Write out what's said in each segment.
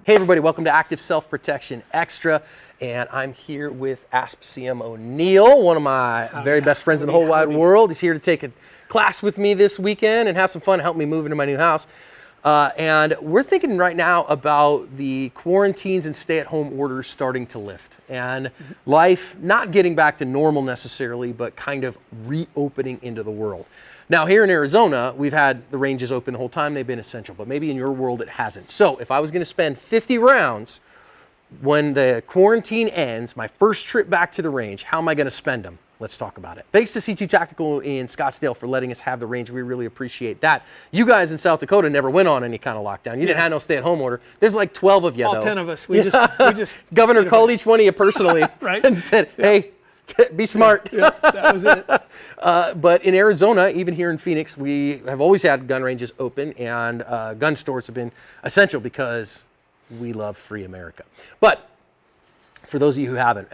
Hey everybody, welcome to Active Self-Protection Extra, and I'm here with ASP CMO Neil, one of my very best friends in the whole wide world. He's here to take a class with me this weekend and have some fun, help me move into my new house. And we're thinking right now about the quarantines and stay-at-home orders starting to lift, and life not getting back to normal necessarily, but kind of reopening into the world. Now here in Arizona, we've had the ranges open the whole time. They've been essential, but maybe in your world it hasn't. So if I was going to spend 50 rounds when the quarantine ends, my first trip back to the range, how am I going to spend them? Let's talk about it. Thanks to C2 Tactical in Scottsdale for letting us have the range. We really appreciate that. You guys in South Dakota never went on any kind of lockdown. You didn't have no stay-at-home order. There's like 12 of you, though. All 10 of us. We just Governor called each one of you personally right? and said, hey, be smart. Yeah, that was it. But in Arizona, even here in Phoenix, we have always had gun ranges open, and gun stores have been essential because we love free America. But for those of you who haven't,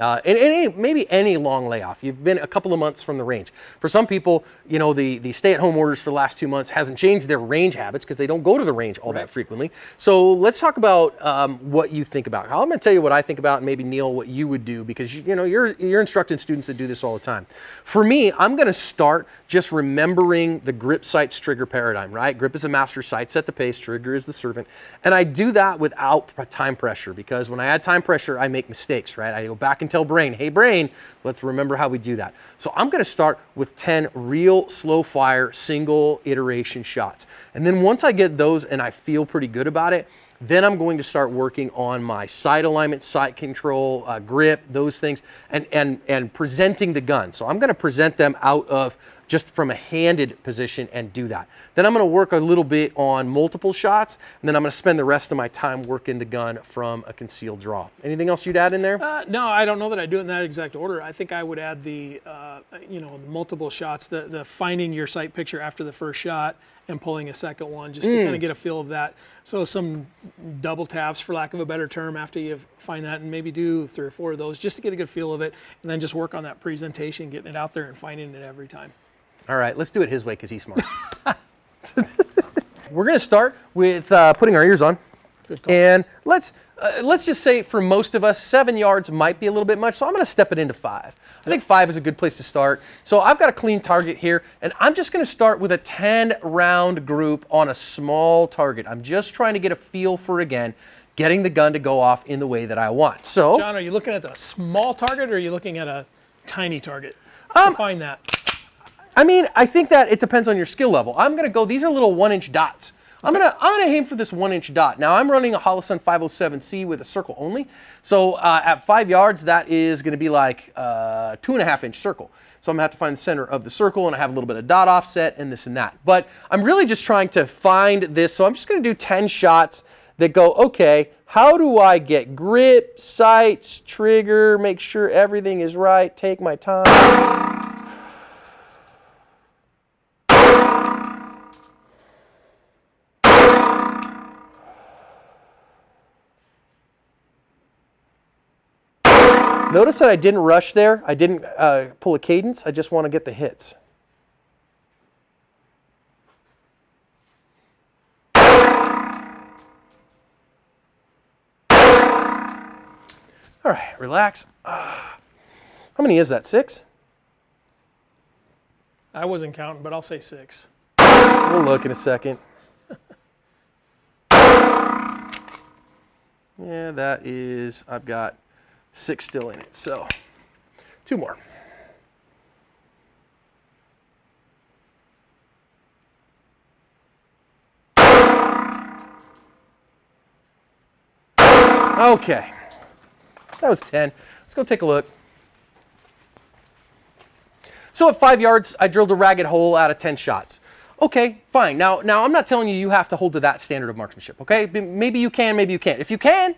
maybe any long layoff, you've been a couple of months from the range. For some people, you know, the stay-at-home orders for the last 2 months hasn't changed their range habits because they don't go to the range all that frequently. So let's talk about what you think about. I'm going to tell you what I think about, and maybe Neil, what you would do, because you know you're instructing students that do this all the time. For me, I'm going to start just remembering the grip sights trigger paradigm. Right? Grip is the master, sight set the pace, trigger is the servant, and I do that without time pressure, because when I add time pressure, I make mistakes. Right? I go back and tell brain, hey brain, let's remember how we do that. So I'm going to start with 10 real slow fire single iteration shots. And then once I get those and I feel pretty good about it, then I'm going to start working on my sight alignment, sight control, grip, those things, and presenting the gun. So I'm going to present them out of just from a handed position and do that. Then I'm going to work a little bit on multiple shots, and then I'm going to spend the rest of my time working the gun from a concealed draw. Anything else you'd add in there? No, I don't know that I do it in that exact order. I think I would add the multiple shots, the finding your sight picture after the first shot and pulling a second one, just to kind of get a feel of that. So some double taps, for lack of a better term, after you find that, and maybe do 3 or 4 of those just to get a good feel of it, and then just work on that presentation, getting it out there and finding it every time. All right, let's do it his way because he's smart. We're going to start with putting our ears on. Good call. And let's just say for most of us, 7 yards might be a little bit much, so I'm going to step it into 5. I think 5 is a good place to start. So I've got a clean target here, and I'm just going to start with a 10-round group on a small target. I'm just trying to get a feel for, again, getting the gun to go off in the way that I want. So, John, are you looking at the small target, or are you looking at a tiny target? Define that. I mean, I think that it depends on your skill level. I'm going to go, these are little 1-inch dots. I'm gonna aim for this 1-inch dot. Now I'm running a Holosun 507C with a circle only. So at 5 yards, that is gonna be like a 2.5-inch circle. So I'm gonna have to find the center of the circle, and I have a little bit of dot offset and this and that. But I'm really just trying to find this. So I'm just gonna do 10 shots that go, okay, how do I get grip, sights, trigger, make sure everything is right, take my time. Notice that I didn't rush there. I didn't pull a cadence. I just want to get the hits. All right, relax. How many is that, 6? I wasn't counting, but I'll say 6. We'll look in a second. Yeah, that is, I've got 6 still in it, so 2 more. Okay, that was 10. Let's go take a look. So at 5 yards, I drilled a ragged hole out of 10 shots. Okay, fine. Now I'm not telling you have to hold to that standard of marksmanship, okay? Maybe you can, maybe you can't. If you can,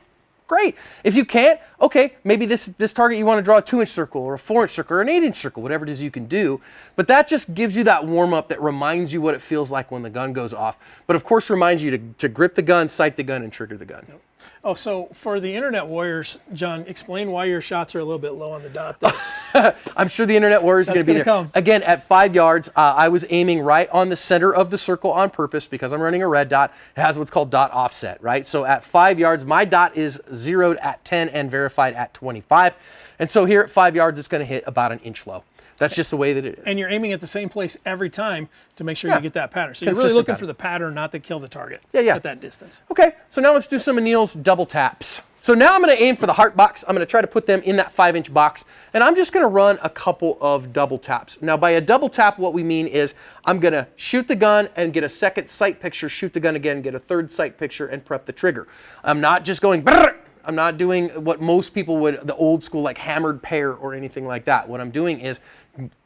great. If you can't, okay, maybe this target you want to draw a 2-inch circle or a 4-inch circle or an 8-inch circle, whatever it is you can do. But that just gives you that warm-up that reminds you what it feels like when the gun goes off. But of course reminds you to grip the gun, sight the gun, and trigger the gun. Yep. Oh, so for the internet warriors, John, explain why your shots are a little bit low on the dot there. I'm sure the internet warriors are going to be there. Come. Again, at 5 yards, I was aiming right on the center of the circle on purpose because I'm running a red dot. It has what's called dot offset, right? So at 5 yards, my dot is zeroed at 10 and verified at 25. And so here at 5 yards, it's going to hit about an inch low. That's just the way that it is. And you're aiming at the same place every time to make sure you get that pattern. So you're really Consistent looking pattern. for the pattern, not to kill the target Yeah. at that distance. Okay, so now let's do some of Neil's double taps. So now I'm going to aim for the heart box. I'm going to try to put them in that 5-inch box, and I'm just going to run a couple of double taps. Now by a double tap, what we mean is I'm going to shoot the gun and get a second sight picture, shoot the gun again, get a third sight picture, and prep the trigger. I'm not just going brrr. I'm not doing what most people would, the old school like hammered pair or anything like that. What I'm doing is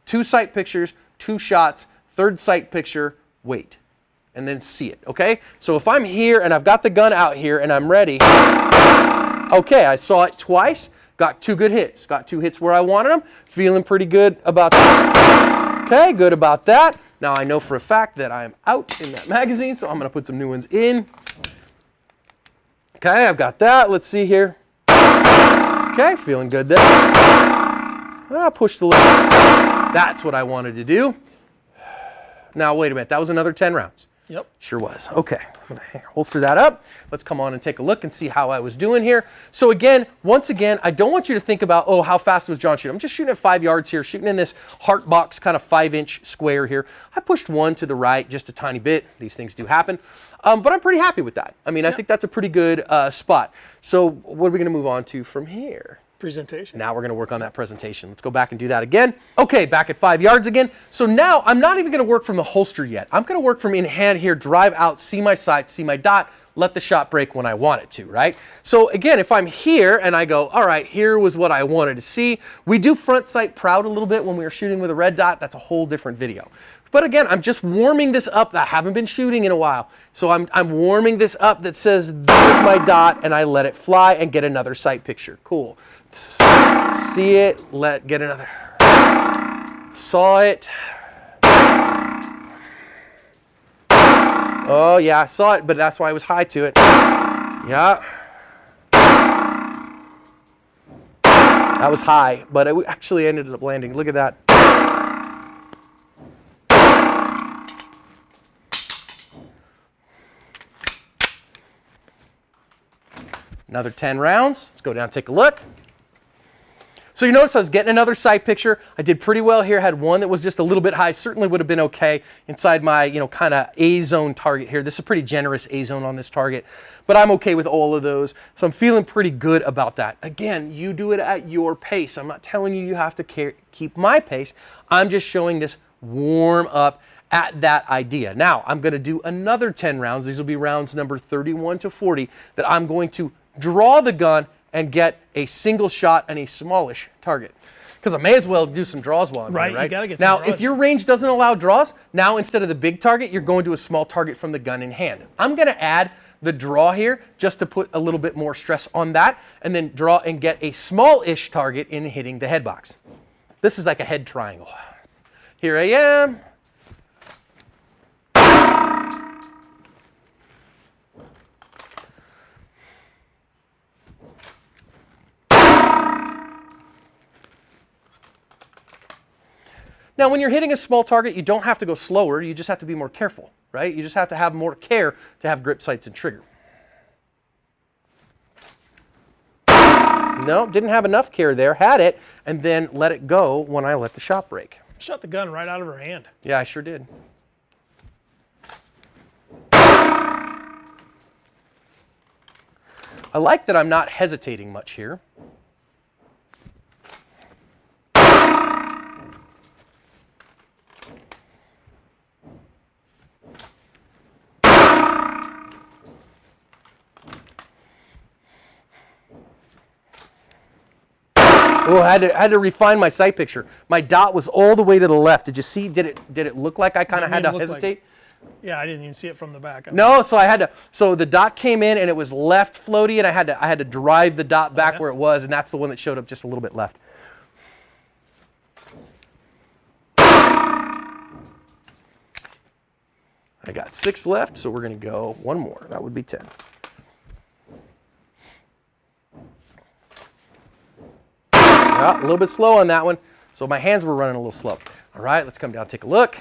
2 sight pictures, 2 shots, third sight picture, wait, and then see it, okay? So if I'm here and I've got the gun out here and I'm ready, okay, I saw it twice, got 2 good hits, got 2 hits where I wanted them, feeling pretty good about that. Okay, good about that. Now I know for a fact that I'm out in that magazine, so I'm gonna put some new ones in. Okay, I've got that. Let's see here. Okay, feeling good there. Ah, pushed a little. That's what I wanted to do. Now, wait a minute. That was another 10 rounds. Yep. Sure was. Okay, I'm gonna holster that up. Let's come on and take a look and see how I was doing here. So again, once again, I don't want you to think about, oh, how fast was John shooting? I'm just shooting at 5 yards here, shooting in this heart box kind of 5-inch square here. I pushed one to the right just a tiny bit. These things do happen. But I'm pretty happy with that. I mean, I think that's a pretty good spot. So what are we gonna move on to from here? Presentation. Now we're going to work on that presentation. Let's go back and do that again. Okay, back at 5 yards again. So now I'm not even going to work from the holster yet. I'm going to work from in hand here, drive out, see my sight, see my dot, let the shot break when I want it to, right? So again, if I'm here and I go, all right, here was what I wanted to see. We do front sight proud a little bit when we were shooting with a red dot. That's a whole different video. But again, I'm just warming this up. I haven't been shooting in a while. So I'm warming this up that says, there's my dot, and I let it fly and get another sight picture. Cool. See it, get another. Saw it. Oh yeah, I saw it, but that's why I was high to it. Yeah. That was high, but it actually ended up landing. Look at that. Another 10 rounds. Let's go down and take a look. So you notice I was getting another sight picture. I did pretty well here. Had one that was just a little bit high. Certainly would have been okay inside my, kind of A-zone target here. This is a pretty generous A-zone on this target, but I'm okay with all of those. So I'm feeling pretty good about that. Again, you do it at your pace. I'm not telling you you have to keep my pace. I'm just showing this warm up at that idea. Now, I'm going to do another 10 rounds. These will be rounds number 31 to 40 that I'm going to draw the gun and get a single shot and a smallish target. Because I may as well do some draws while I'm here, right? You gotta get now, some draws. if your range doesn't allow draws, now instead of the big target, you're going to a small target from the gun in hand. I'm going to add the draw here just to put a little bit more stress on that, and then draw and get a small-ish target in hitting the head box. This is like a head triangle. Here I am. Now, when you're hitting a small target, you don't have to go slower. You just have to be more careful, right? You just have to have more care to have grip sights and trigger. No, didn't have enough care there. Had it, and then let it go when I let the shot break. Shot the gun right out of her hand. Yeah, I sure did. I like that I'm not hesitating much here. Oh, I had to refine my sight picture. My dot was all the way to the left. Did you see? Did it look like I kind of had to hesitate? Yeah, I didn't even see it from the back. No, so I had to. So the dot came in and it was left floaty, and I had to drive the dot back where it was, and that's the one that showed up just a little bit left. I got 6 left, so we're going to go one more. That would be 10. a little bit slow on that one. So my hands were running a little slow. All right, let's come down, take a look.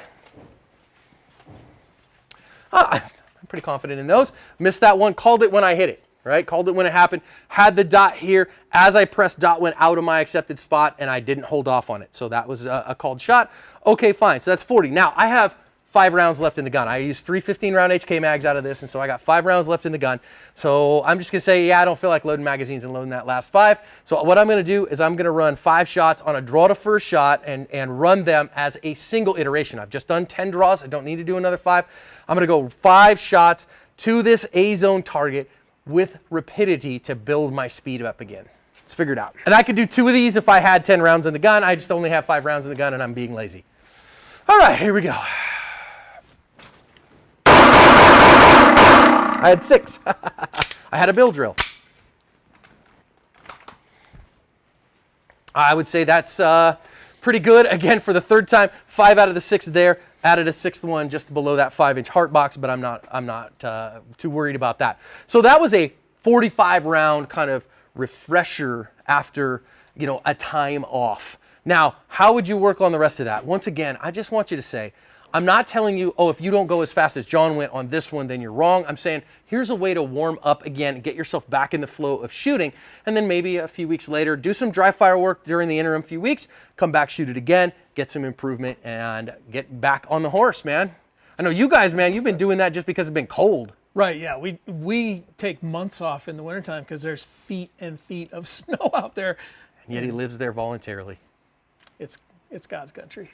I'm pretty confident in those. Missed that one, called it when I hit it, right? Called it when it happened. Had the dot here. As I pressed, dot went out of my accepted spot, and I didn't hold off on it. So that was a called shot. Okay, fine. So that's 40. Now, I have 5 rounds left in the gun. I used 3 15-round HK mags out of this, and so I got 5 rounds left in the gun. So I'm just going to say, yeah, I don't feel like loading magazines and loading that last 5. So what I'm going to do is I'm going to run 5 shots on a draw to first shot and run them as a single iteration. I've just done 10 draws. I don't need to do another 5. I'm going to go 5 shots to this A-zone target with rapidity to build my speed up again. It's figured out. And I could do 2 of these if I had 10 rounds in the gun. I just only have 5 rounds in the gun, and I'm being lazy. All right, here we go. I had 6. I had a bill drill. I would say that's pretty good. Again, for the 3rd time, 5 out of the 6 there. Added a 6th one just below that 5-inch heart box, but I'm not too worried about that. So that was a 45-round kind of refresher after, a time off. Now, how would you work on the rest of that? Once again, I just want you to say, I'm not telling you, oh, if you don't go as fast as John went on this one, then you're wrong. I'm saying, here's a way to warm up again and get yourself back in the flow of shooting. And then maybe a few weeks later, do some dry fire work during the interim few weeks, come back, shoot it again, get some improvement, and get back on the horse, man. I know you guys, man, you've been doing that just because it's been cold. Right, yeah. We take months off in the wintertime because there's feet and feet of snow out there. And yet he lives there voluntarily. It's God's country.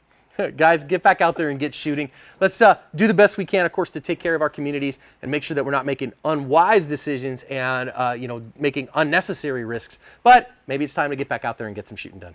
Guys, get back out there and get shooting. Let's do the best we can, of course, to take care of our communities and make sure that we're not making unwise decisions and making unnecessary risks. But maybe it's time to get back out there and get some shooting done.